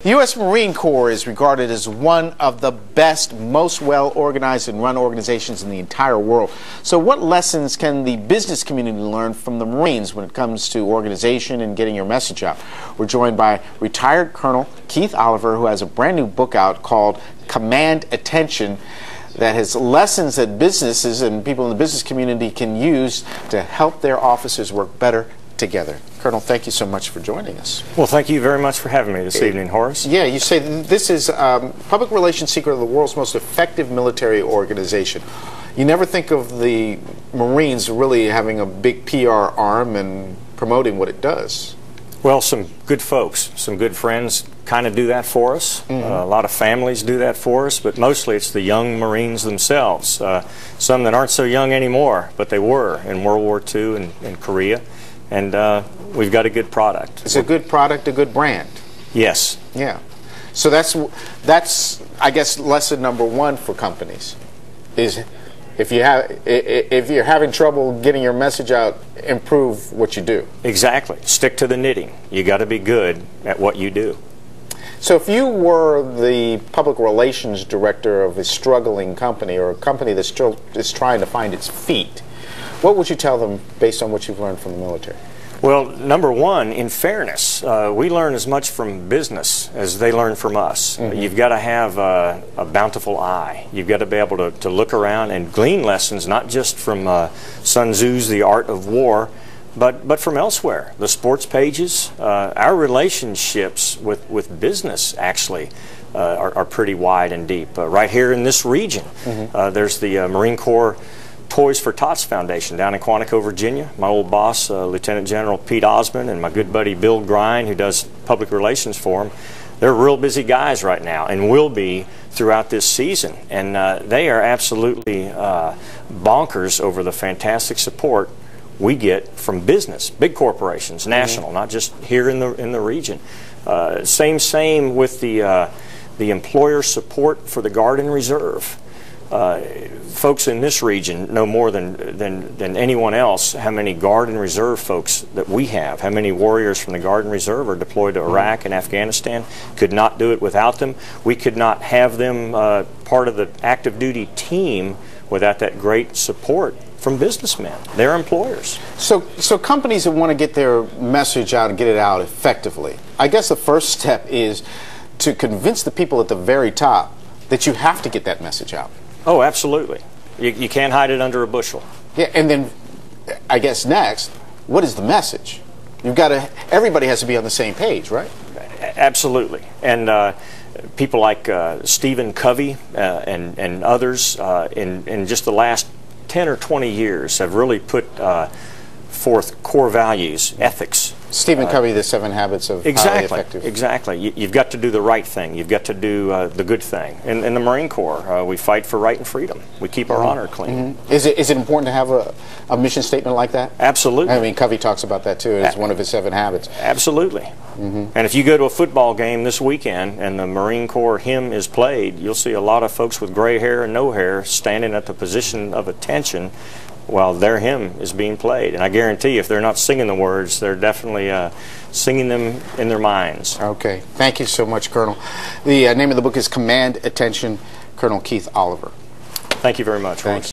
The U.S. Marine Corps is regarded as one of the best, most well-organized and run organizations in the entire world. So what lessons can the business community learn from the Marines when it comes to organization and getting your message out? We're joined by retired Colonel Keith Oliver, who has a brand new book out called Command Attention that has lessons that businesses and people in the business community can use to help their officers work better together. Colonel, thank you so much for joining us. Well, thank you very much for having me this evening, Horace. Yeah, you say this is public relations secret of the world's most effective military organization. You never think of the Marines really having a big PR arm and promoting what it does. Well, some good folks, some good friends kind of do that for us. A lot of families do that for us, but mostly it's the young Marines themselves. Some that aren't so young anymore, but they were in World War II and Korea. And we've got a good product. It's a good product, a good brand. Yes. Yeah. So that's I guess lesson number one for companies is if you're having trouble getting your message out, improve what you do. Exactly. Stick to the knitting. You got to be good at what you do. So if you were the public relations director of a struggling company or a company that still is trying to find its feet, what would you tell them based on what you've learned from the military? Well, number one, in fairness, we learn as much from business as they learn from us. You've got to have a bountiful eye. You've got to be able to look around and glean lessons, not just from Sun Tzu's The Art of War, but from elsewhere. The sports pages, our relationships with business actually are pretty wide and deep. Right here in this region, there's the Marine Corps Toys for Tots Foundation down in Quantico, Virginia. My old boss, Lieutenant General Pete Osmond, and my good buddy Bill Grine, who does public relations for him. They're real busy guys right now and will be throughout this season. And they are absolutely bonkers over the fantastic support we get from business, big corporations, national, not just here in the region. Same with the employer support for the Guard and Reserve. Folks in this region know more than anyone else how many Guard and Reserve folks that we have, how many warriors from the Guard and Reserve are deployed to Iraq and Afghanistan. Could not do it without them. We could not have them part of the active duty team without that great support from businessmen, their employers. So companies that want to get their message out and get it out effectively, I guess the first step is to convince the people at the very top that you have to get that message out. Oh, absolutely. You can't hide it under a bushel. Yeah, and then I guess next, what is the message? Everybody has to be on the same page, right? Absolutely. And people like Stephen Covey and others in just the last 10 or 20 years have really put forth core values, ethics. Stephen Covey, The 7 Habits of Highly Effective. Exactly. You've got to do the right thing. You've got to do the good thing. In the Marine Corps, we fight for right and freedom. We keep our honor clean. Is it important to have a mission statement like that? Absolutely. I mean, Covey talks about that too as one of his 7 habits. Absolutely. And if you go to a football game this weekend and the Marine Corps hymn is played, you'll see a lot of folks with gray hair and no hair standing at the position of attention while their hymn is being played. And I guarantee if they're not singing the words, they're definitely singing them in their minds. Okay. Thank you so much, Colonel. The name of the book is Command Attention, Colonel Keith Oliver. Thank you very much. Thanks.